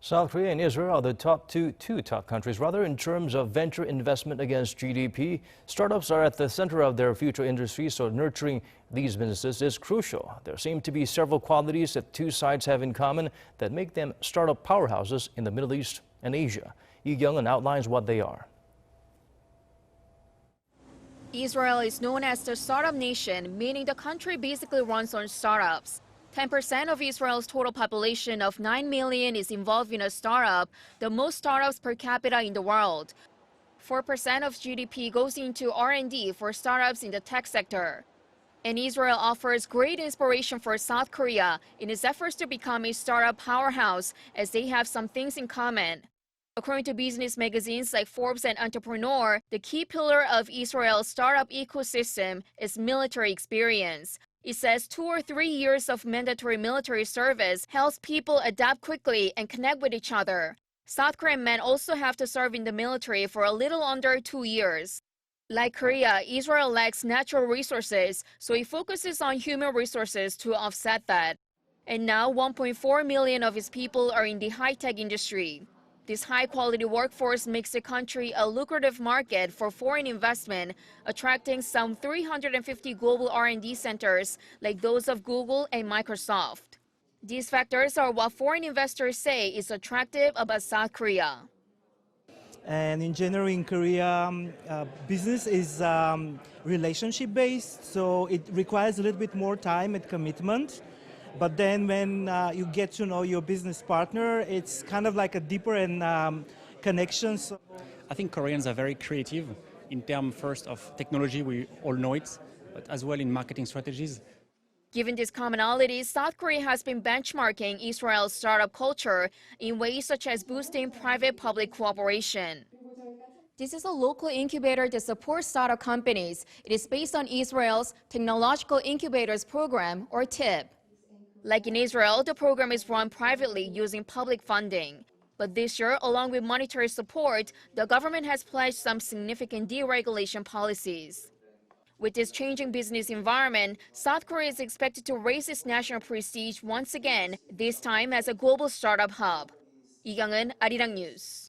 South Korea and Israel are the two top countries, rather, in terms of venture investment against GDP. Startups are at the center of their future industries, so nurturing these businesses is crucial. There seem to be several qualities that two sides have in common that make them startup powerhouses in the Middle East and Asia. Kyung-eun outlines what they are. Israel is known as the startup nation, meaning the country basically runs on startups. 10% of Israel's total population of 9 million is involved in a startup, the most startups per capita in the world. 4% of GDP goes into R&D for startups in the tech sector. And Israel offers great inspiration for South Korea in its efforts to become a startup powerhouse, as they have some things in common. According to business magazines like Forbes and Entrepreneur, the key pillar of Israel's startup ecosystem is military experience. It says 2 or 3 years of mandatory military service helps people adapt quickly and connect with each other. South Korean men also have to serve in the military for a little under 2 years. Like Korea, Israel lacks natural resources, so it focuses on human resources to offset that. And now 1.4 million of its people are in the high-tech industry. This high-quality workforce makes the country a lucrative market for foreign investment, attracting some 350 global R&D centers like those of Google and Microsoft. These factors are what foreign investors say is attractive about South Korea. And in general, in Korea, business is relationship-based, so it requires a little bit more time and commitment. But then when you get to know your business partner, it's kind of like a deeper connections. I think Koreans are very creative in terms first of technology, we all know it, but as well in marketing strategies. Given these commonalities, South Korea has been benchmarking Israel's startup culture in ways such as boosting private-public cooperation. This is a local incubator that supports startup companies. It is based on Israel's Technological Incubators Program, or TIP. Like in Israel, the program is run privately using public funding. But this year, along with monetary support, the government has pledged some significant deregulation policies. With this changing business environment, South Korea is expected to raise its national prestige once again, this time as a global startup hub. Kyung-eun, Arirang News.